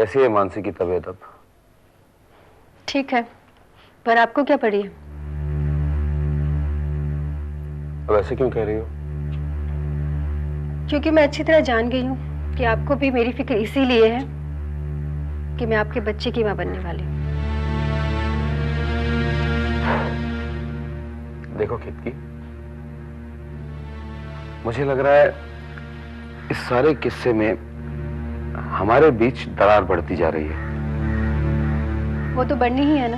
कैसी है मानसी की तबीयत अब? ठीक है, पर आपको क्या पड़ी है? अब ऐसे क्यों कह रही हो? क्योंकि मैं अच्छी तरह जान गई हूँ कि आपको भी मेरी फिक्र इसीलिए है कि मैं आपके बच्चे की मां बनने वाली हूँ। देखो केतकी, मुझे लग रहा है इस सारे किस्से में हमारे बीच दरार बढ़ती जा रही है। वो तो बढ़नी ही है ना,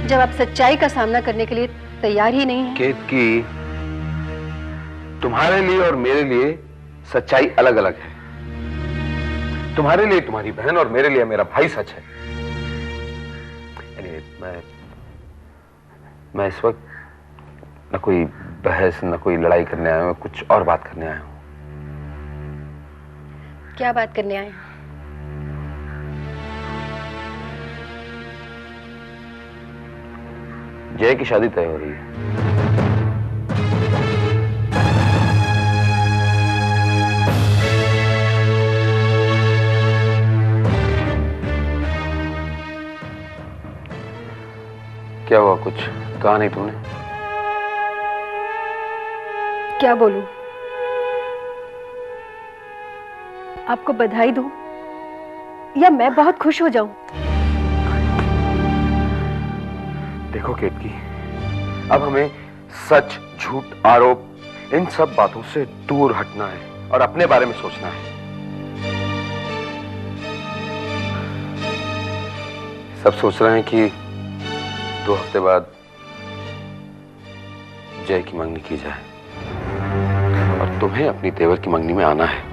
जब आप सच्चाई का सामना करने के लिए तैयार ही नहीं है। केतकी, तुम्हारे लिए और मेरे लिए सच्चाई अलग अलग है। तुम्हारे लिए तुम्हारी बहन और मेरे लिए मेरा भाई सच है। मैं इस वक्त न कोई बहस न कोई लड़ाई करने आया हूं, कुछ और बात करने आया हूं। क्या बात करने आए हैं? जय की शादी तय हो रही है। क्या हुआ, कुछ कहा नहीं तुमने? क्या बोलूं? आपको बधाई दूं या मैं बहुत खुश हो जाऊं? देखो केतकी, अब हमें सच, झूठ, आरोप, इन सब बातों से दूर हटना है और अपने बारे में सोचना है। सब सोच रहे हैं कि 2 हफ्ते बाद जय की मंगनी की जाए और तुम्हें अपनी तेवर की मंगनी में आना है।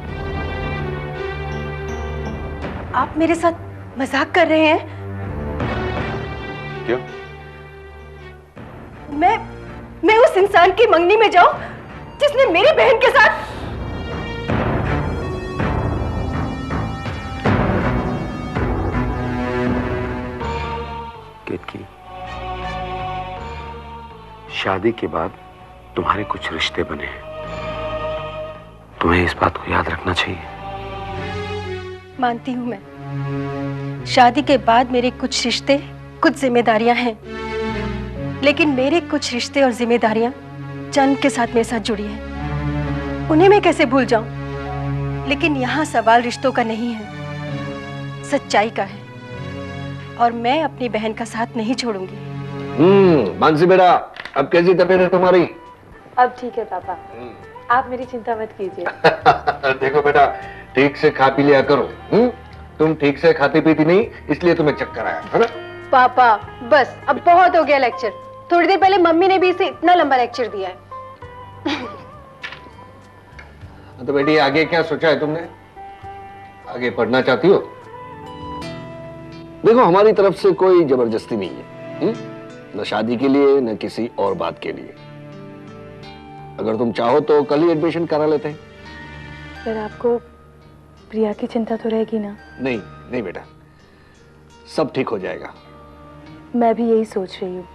आप मेरे साथ मजाक कर रहे हैं? क्यों? मैं उस इंसान की मंगनी में जाऊं जिसने मेरी बहन के साथ। केतकी, शादी के बाद तुम्हारे कुछ रिश्ते बने हैं, तुम्हें इस बात को याद रखना चाहिए। मानती हूं मैं, शादी के बाद मेरे कुछ रिश्ते, कुछ जिम्मेदारियां हैं, लेकिन मेरे कुछ रिश्ते और जिम्मेदारियां जन्म के साथ मेरे साथ जुड़ी हैं। उन्हें मैं कैसे भूल जाऊं? लेकिन यहाँ सवाल रिश्तों का नहीं है, सच्चाई का है, और मैं अपनी बहन का साथ नहीं छोड़ूंगी। मानसी बेटा, अब कैसी तबीयत है तुम्हारी? अब ठीक है पापा, आप मेरी चिंता मत कीजिए। देखो बेटा, ठीक से खा पी लिया करो। तुम ठीक से खाती पीती नहीं, इसलिए तुम्हें चक्कर आया है ना? पापा बस, अब बहुत हो गया लेक्चर। थोड़ी देर पहले मम्मी ने भी इसे इतना लंबा लेक्चर दिया है। तो बेटी, आगे क्या सोचा है तुमने? आगे पढ़ना चाहती हो? देखो, हमारी तरफ से कोई जबरदस्ती नहीं है, न शादी के लिए न किसी और बात के लिए। अगर तुम चाहो तो कल ही एडमिशन करा लेते हैं। पर आपको प्रिया की चिंता तो रहेगी ना? नहीं नहीं बेटा, सब ठीक हो जाएगा। मैं भी यही सोच रही हूँ,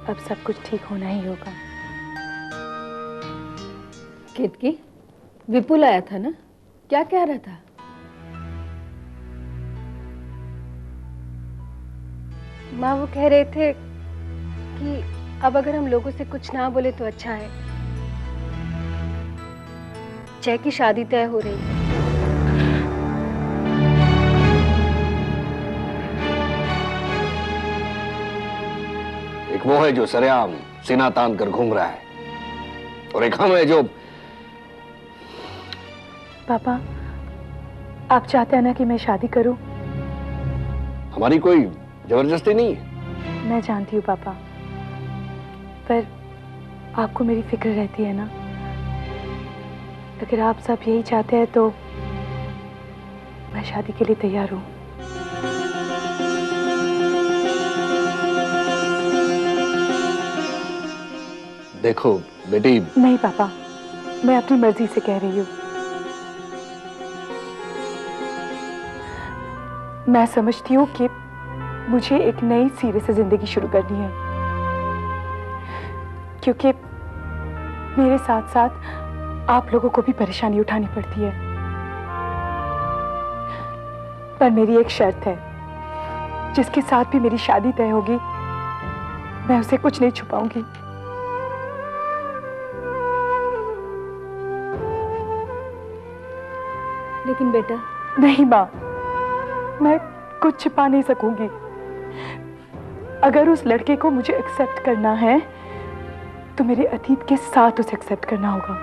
अब सब कुछ ठीक होना ही होगा। केतकी, विपुल आया था ना, क्या कह रहा था? माँ वो कह रहे थे कि अब अगर हम लोगों से कुछ ना बोले तो अच्छा है। जय की शादी तय हो रही है। एक वो है जो सरेआम सीना तान कर घूम रहा है, और एक हम है जो। पापा, आप चाहते हैं ना कि मैं शादी करूं? हमारी कोई जबरदस्ती नहीं है। मैं जानती हूँ पापा, पर आपको मेरी फिक्र रहती है ना। अगर आप सब यही चाहते हैं तो मैं शादी के लिए तैयार हूँ। देखो बेटी। नहीं पापा, मैं अपनी मर्जी से कह रही हूँ। मैं समझती हूँ कि मुझे एक नई सिरे से जिंदगी शुरू करनी है, क्योंकि मेरे साथ साथ आप लोगों को भी परेशानी उठानी पड़ती है। पर मेरी एक शर्त है, जिसके साथ भी मेरी शादी तय होगी, मैं उसे कुछ नहीं छुपाऊंगी। लेकिन बेटा, नहीं माँ, मैं कुछ छिपा नहीं सकूंगी। अगर उस लड़के को मुझे एक्सेप्ट करना है तो मेरे अतीत के साथ उसे एक्सेप्ट करना होगा।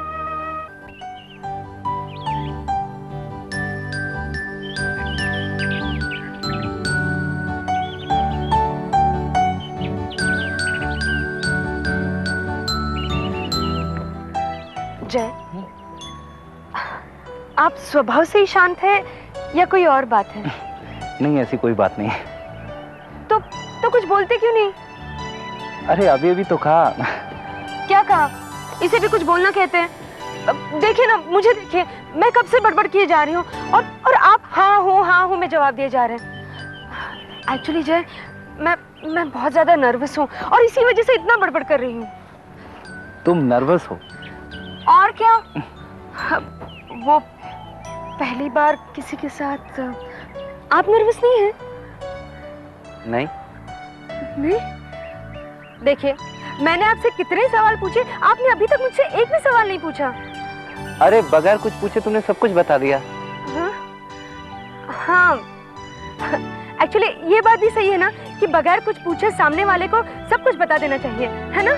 जय, आप स्वभाव से ही शांत है या कोई और बात है? नहीं, ऐसी कोई बात नहीं। तो कुछ बोलते क्यों नहीं? अरे अभी अभी तो कहा। क्या कहा? इसे भी कुछ बोलना कहते हैं? अब देखिए ना, मुझे देखिए, मैं कब से बड़बड़ किए जा रही हूँ और आप हाँ हो में जवाब दिए जा रहे हैं। एक्चुअली जय, मैं बहुत ज्यादा नर्वस हूँ और इसी वजह से इतना बड़बड़ कर रही हूँ। तुम नर्वस हो? और क्या, वो पहली बार किसी के साथ। आप नर्वस नहीं हैं? नहीं। नहीं? देखिए, मैंने आपसे कितने सवाल पूछे, आपने अभी तक मुझसे एक भी सवाल नहीं पूछा। अरे बगैर कुछ पूछे तुमने सब कुछ बता दिया। हाँ, एक्चुअली ये बात भी सही है ना कि बगैर कुछ पूछे सामने वाले को सब कुछ बता देना चाहिए, है ना?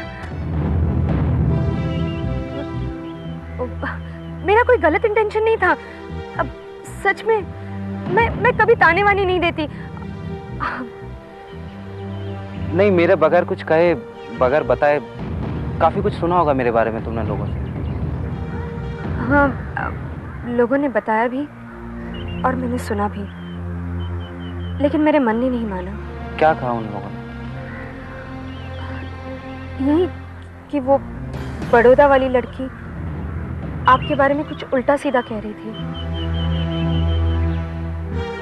मेरा कोई गलत इंटेंशन नहीं था। अब सच में मैं कभी ताने वाने नहीं देती। नहीं, मेरे बगैर कुछ कहे, बगैर बताए काफी कुछ सुना होगा मेरे बारे में तुमने लोगों से। हाँ, लोगों ने बताया भी और मैंने सुना भी, लेकिन मेरे मन ने नहीं माना। क्या कहा उन लोगों ने? यही कि वो बड़ौदा वाली लड़की आपके बारे में कुछ उल्टा सीधा कह रही थी।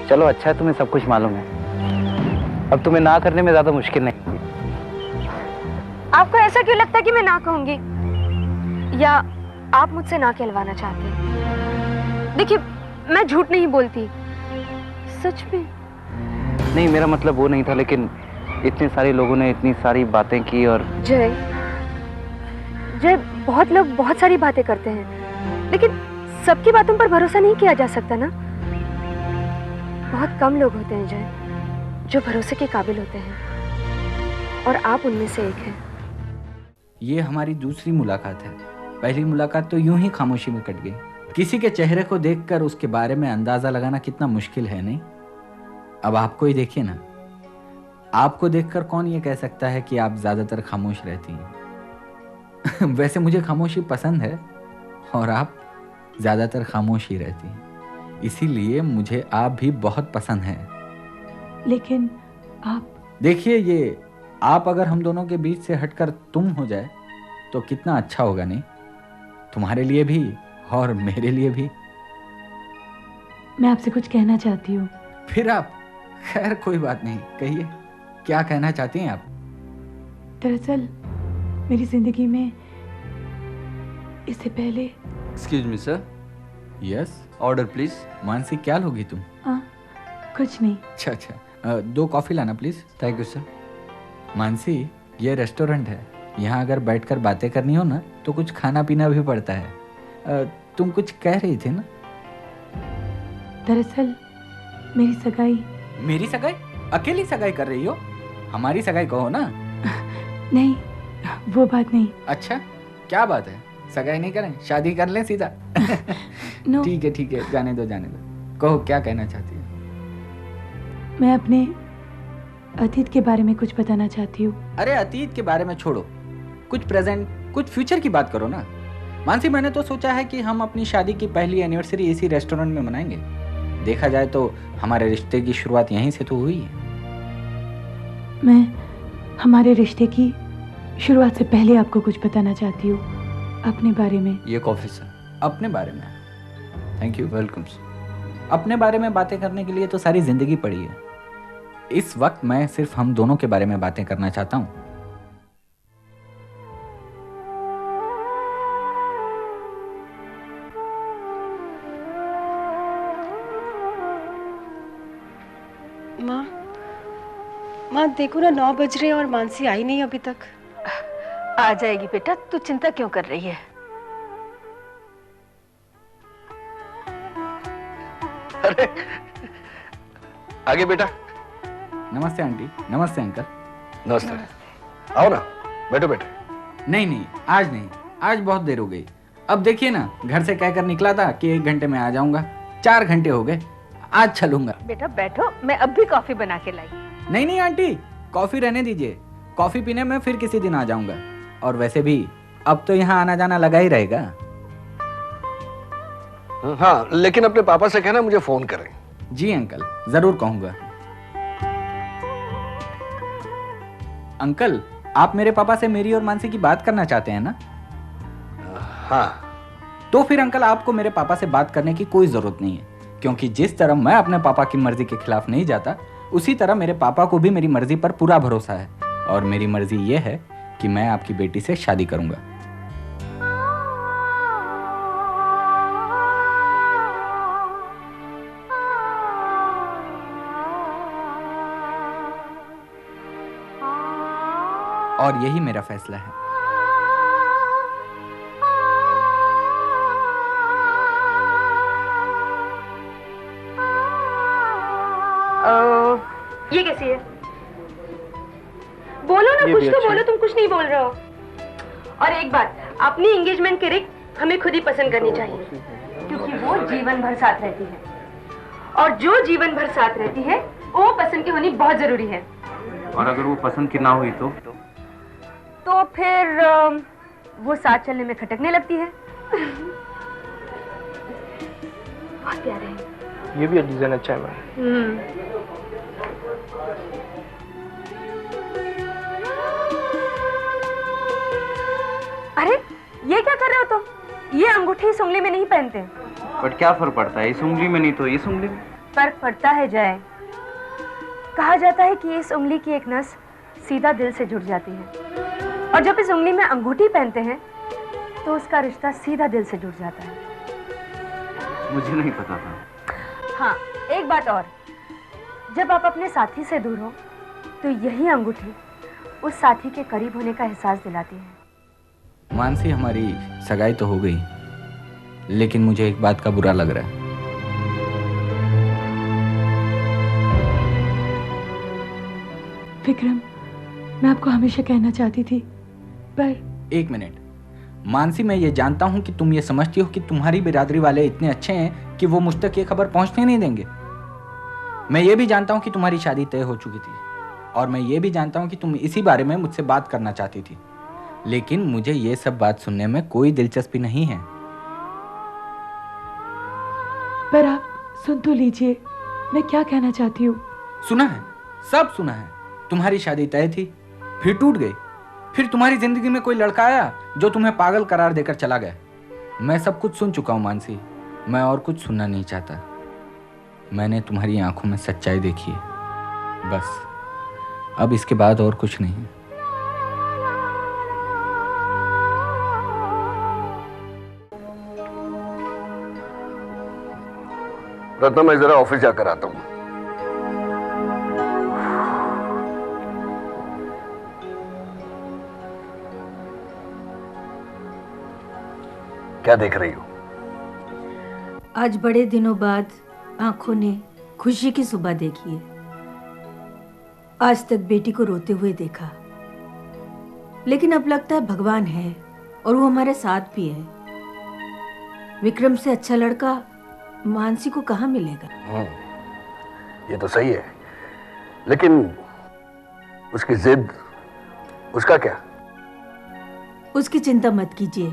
चलो अच्छा है, तुम्हें सब कुछ मालूम है। अब तुम्हें ना करने में ज्यादा मुश्किल नहीं होगी। आपको ऐसा क्यों लगता है कि मैं ना कहूंगी, या आप मुझसे ना कहलवाना चाहते हैं? देखिए, मैं झूठ नहीं बोलती, सच में। नहीं, मेरा मतलब वो नहीं था, लेकिन इतने सारे लोगों ने इतनी सारी बातें की। और जय, बहुत लोग बहुत सारी बातें करते हैं, लेकिन सबकी बातों पर भरोसा नहीं किया जा सकता ना। बहुत कम लोग होते हैं जय, जो भरोसे के काबिल होते हैं, और आप उनमें से एक हैं। ये हमारी दूसरी मुलाकात है। पहली मुलाकात तो यूं ही खामोशी में कट गई। किसी के चेहरे को देखकर उसके बारे में अंदाजा लगाना कितना मुश्किल है, नहीं? अब आपको ही देखिए ना, आपको देखकर कौन ये कह सकता है कि आप ज्यादातर खामोश रहती हैं। वैसे मुझे खामोशी पसंद है और आप ज्यादातर खामोश ही रहती हैं, इसीलिए मुझे आप भी बहुत पसंद हैं। लेकिन आप देखिए, ये आप अगर हम दोनों के बीच से हटकर तुम हो जाए तो कितना अच्छा होगा, नहीं? तुम्हारे लिए भी और मेरे लिए भी। मैं आपसे कुछ कहना चाहती हूँ। फिर आप? खैर कोई बात नहीं, कहिए क्या कहना चाहती हैं आप? दरअसल मेरी जिंदगी में इससे पहले। Excuse me sir. Yes, order please. Mansi क्या लोगी तुम? कुछ नहीं। अच्छा, 2 कॉफी लाना please. Thank you sir. Mansi, ये रेस्टोरेंट है, यहाँ अगर बैठकर बातें करनी हो ना तो कुछ खाना पीना भी पड़ता है। तुम कुछ कह रही थी ना? दरअसल मेरी सगाई। मेरी सगाई? अकेली सगाई कर रही हो? हमारी सगाई कहो ना। नहीं, वो बात नहीं। अच्छा, क्या बात है? सगाई नहीं करें, शादी कर लें सीधा। नो। ठीक है, जाने दो। कहो क्या कहना चाहती हो? मैं अपने अतीत के बारे में कुछ बताना चाहती हूँ। अरे अतीत के बारे में छोड़ो, कुछ प्रेजेंट, कुछ फ्यूचर की बात करो ना। मानसी, मैंने तो सोचा है कि हम अपनी शादी की पहली एनिवर्सरी इसी रेस्टोरेंट में मनाएंगे। देखा जाए तो हमारे रिश्ते की शुरुआत यहीं से तो हुई है। मैं हमारे रिश्ते की शुरुआत से पहले आपको कुछ बताना चाहती हूँ अपने बारे में। ये कॉफी सर। अपने बारे में? Thank you. Welcome sir. अपने बारे में बातें करने के लिए तो सारी जिंदगी पड़ी है। इस वक्त मैं सिर्फ हम दोनों के बारे में बातें करना चाहता हूँ। माँ देखो ना, 9 बज रहे हैं और मानसी आई नहीं अभी तक। आ जाएगी बेटा, तू चिंता क्यों कर रही है? अरे आगे बेटा। नमस्ते आंटी। नमस्ते अंकल। नमस्ते। आओ ना, बैठो बेटे। नहीं नहीं, आज नहीं, आज बहुत देर हो गई। अब देखिए ना, घर से कहकर निकला था कि 1 घंटे में आ जाऊंगा, 4 घंटे हो गए। आज चलूंगा। बेटा बैठो, मैं अब भी कॉफी बना के लाई। नहीं नहीं आंटी, कॉफी रहने दीजिए। कॉफी पीने में फिर किसी दिन आ जाऊंगा। और वैसे भी अब तो यहाँ आना जाना लगा ही रहेगा। हाँ, लेकिन अपने पापा से कहना मुझे फोन करें। जी अंकल, जरूर कहूंगा। अंकल, आप मेरे पापा से मेरी और मानसी की बात करना चाहते हैं ना? हाँ। तो फिर अंकल, आपको मेरे पापा से बात करने की कोई जरूरत नहीं है, क्योंकि जिस तरह मैं अपने पापा की मर्जी के खिलाफ नहीं जाता, उसी तरह मेरे पापा को भी मेरी मर्जी पर पूरा भरोसा है। और मेरी मर्जी यह है कि मैं आपकी बेटी से शादी करूंगा। और यही मेरा फैसला है। ये कैसी है? बोलो ना, कुछ तो बोलो, तुम कुछ नहीं बोल रहे हो। और एक बात, अपनी एंगेजमेंट की रिंग हमें खुद ही पसंद करनी चाहिए, क्योंकि वो जीवन भर साथ रहती है, और जो जीवन भर साथ रहती है वो पसंद की होनी बहुत जरूरी है। और अगर वो पसंद की ना हुई तो फिर वो साथ चलने में खटकने लगती है। बहुत प्यारे हैं। ये भी डिजाइन अच्छा है मैम। अरे ये क्या कर रहे हो तुम? ये अंगूठी इस उंगली में नहीं पहनते। बट क्या फर्क पड़ता है, इस उंगली में नहीं तो इस उंगली में? फर्क पड़ता है जय। कहा जाता है कि इस उंगली की एक नस सीधा दिल से जुड़ जाती है, और जब इस उंगली में अंगूठी पहनते हैं तो उसका रिश्ता सीधा दिल से जुड़ जाता है। मुझे नहीं पता था। हाँ, एक बात और, जब आप अपने साथी से दूर हो तो यही अंगूठी उस साथी के करीब होने का एहसास दिलाती है। मानसी, हमारी सगाई तो हो गई, लेकिन मुझे एक बात का बुरा लग रहा है। विक्रम, मैं आपको हमेशा कहना चाहती थी, पर 1 मिनट मानसी, मैं ये जानता हूं कि तुम ये समझती हो कि तुम्हारी बिरादरी वाले इतने अच्छे हैं कि वो मुझ तक ये खबर पहुंचने नहीं देंगे। मैं ये भी जानता हूं कि तुम्हारी शादी तय हो चुकी थी, और मैं ये भी जानता हूं कि तुम इसी बारे में मुझसे बात करना चाहती थी, लेकिन मुझे ये सब बात सुनने में कोई दिलचस्पी नहीं है। पर आप सुन तो लीजिए, मैं क्या कहना चाहती हूँ। सुना है, सब सुना है। तुम्हारी शादी तय थी, फिर टूट गई, फिर तुम्हारी जिंदगी में कोई लड़का आया जो तुम्हें पागल करार देकर चला गया। मैं सब कुछ सुन चुका हूं मानसी, मैं और कुछ सुनना नहीं चाहता। मैंने तुम्हारी आंखों में सच्चाई देखी है, बस। अब इसके बाद और कुछ नहीं। रत्ना, मैं जरा ऑफिस जाकर आता हूं। क्या देख रही हो? आज बड़े दिनों बाद आंखों ने खुशी की सुबह देखी है। आज तक बेटी को रोते हुए देखा, लेकिन अब लगता है भगवान है और वो हमारे साथ भी है। विक्रम से अच्छा लड़का मानसी को कहाँ मिलेगा? ये तो सही है, लेकिन उसकी जिद, उसका क्या? उसकी चिंता मत कीजिए।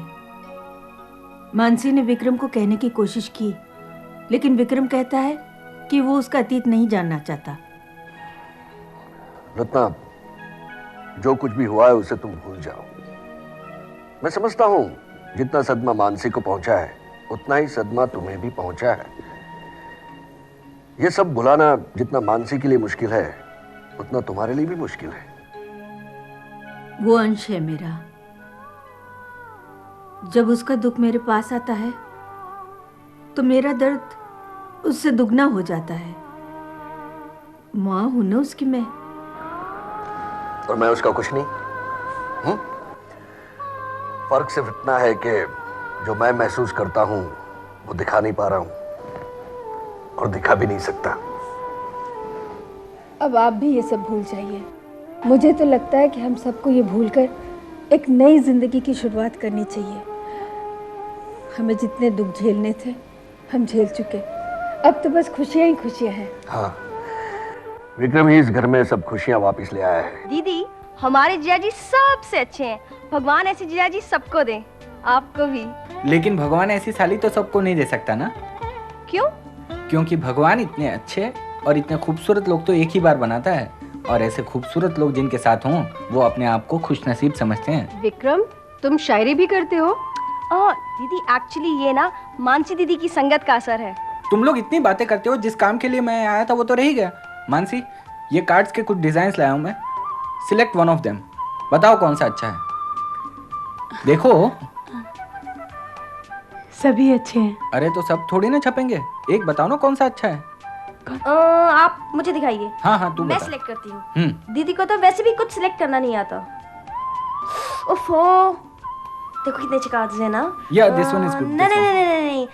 मानसी ने विक्रम को कहने की कोशिश की, लेकिन विक्रम कहता है कि वो उसका अतीत नहीं जानना चाहता। रत्ना, जो कुछ भी हुआ है उसे तुम भूल जाओ। मैं समझता हूं जितना सदमा मानसी को पहुंचा है उतना ही सदमा तुम्हें भी पहुंचा है। ये सब भुलाना जितना मानसी के लिए मुश्किल है उतना तुम्हारे लिए भी मुश्किल है। वो अंश है मेरा। जब उसका दुख मेरे पास आता है तो मेरा दर्द उससे दुगना हो जाता है। माँ हूं ना उसकी मैं। और मैं उसका कुछ नहीं। फर्क सिर्फ इतना है कि जो मैं महसूस करता हूं वो दिखा नहीं पा रहा हूं और दिखा भी नहीं सकता। अब आप भी ये सब भूल जाइए। मुझे तो लगता है कि हम सबको ये भूलकर एक नई जिंदगी की शुरुआत करनी चाहिए। हमें जितने दुख झेलने थे हम झेल चुके, अब तो बस खुशियां ही खुशियां हैं। हाँ, विक्रम ही इस घर में सब खुशियां वापस ले आया है। दीदी, हमारे जीजाजी सबसे अच्छे हैं। भगवान ऐसे जीजाजी सबको दे, आपको भी। लेकिन भगवान ऐसी साली तो सबको नहीं दे सकता ना। क्यों? क्योंकि भगवान इतने अच्छे और इतने खूबसूरत लोग तो एक ही बार बनाता है, और ऐसे खूबसूरत लोग जिनके साथ हों वो अपने आप को खुशनसीब समझते हैं। विक्रम, तुम शायरी भी करते हो? दीदी एक्चुअली ये ना मानसी दीदी की संगत का असर है। तुम लोग इतनी बातें करते हो, जिस काम के लिए मैं आया था वो तो रह ही गया। मानसी, ये कार्ड्स के कुछ डिजाइन लाया हूं मैं, सिलेक्ट वन ऑफ देम, बताओ कौन सा अच्छा है। देखो, सभी अच्छे हैं। अरे तो सब थोड़ी ना छपेंगे, एक बताओ ना कौन सा अच्छा है। आप मुझे दिखाइए। हाँ तू मैं बता। सिलेक्ट करती हूँ। दीदी को तो वैसे भी कुछ सिलेक्ट करना नहीं आता। ओफो, देखो कितने चिकार्ड्स हैं ना। Yeah, this one is good, this one. नहीं।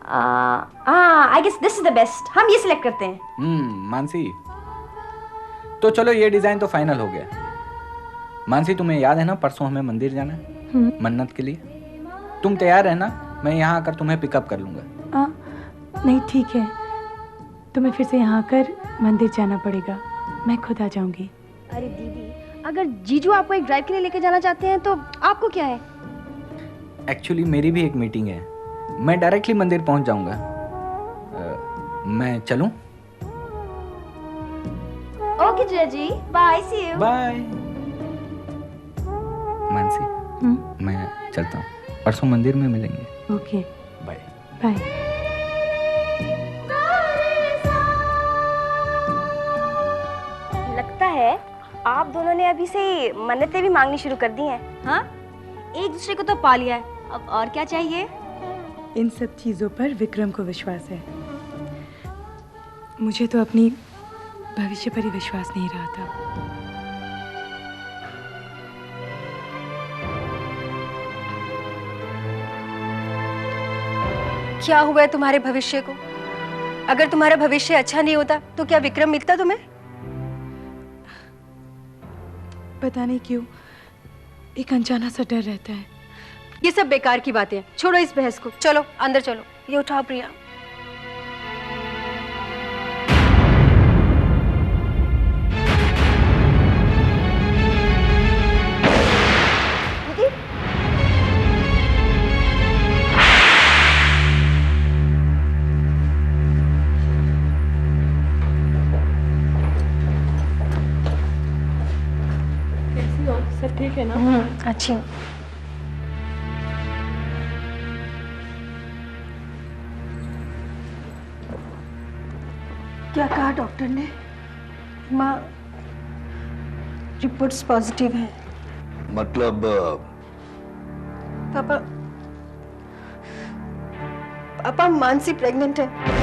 I guess this is the best. हम ये सिलेक्ट करते हैं। मानसी, तो चलो ये डिजाइन तो फाइनल हो गया। मानसी, तुम्हें याद है ना परसों हमें मंदिर जाना है मन्नत के लिए? तुम तैयार है ना? मैं यहाँ आकर तुम्हें पिकअप कर लूंगा। नहीं ठीक है, तुम्हें फिर से यहाँ आकर मंदिर जाना पड़ेगा, मैं खुद आ जाऊंगी। अरे दीदी, अगर जीजू आपको एक ड्राइव के लिए लेकर जाना चाहते हैं तो आपको क्या है? एक्चुअली मेरी भी एक मीटिंग है, मैं डायरेक्टली मंदिर पहुंच जाऊंगा। मैं चलूं? ओके जीजाजी, bye, see you. Bye. Mansi, मैं चलता हूँ, परसों मंदिर में मिलेंगे। Okay, bye bye. लगता है आप दोनों ने अभी से मन्नतें भी मांगनी शुरू कर दी हैं। हाँ, एक दूसरे को तो पा लिया है, अब और क्या चाहिए? इन सब चीज़ों पर विक्रम को विश्वास है, मुझे तो अपनी भविष्य पर ही विश्वास नहीं रहा था। क्या हुआ है तुम्हारे भविष्य को? अगर तुम्हारा भविष्य अच्छा नहीं होता तो क्या विक्रम मिलता तुम्हें? पता नहीं क्यों एक अनजाना सा डर रहता है। ये सब बेकार की बातें हैं, छोड़ो इस बहस को। चलो अंदर चलो। ये उठाओ प्रिया। कैसी हो? सब ठीक है ना? अच्छी हूँ। क्या कहा डॉक्टर ने? माँ, रिपोर्ट्स पॉजिटिव हैं। मतलब पापा, मानसी प्रेग्नेंट है।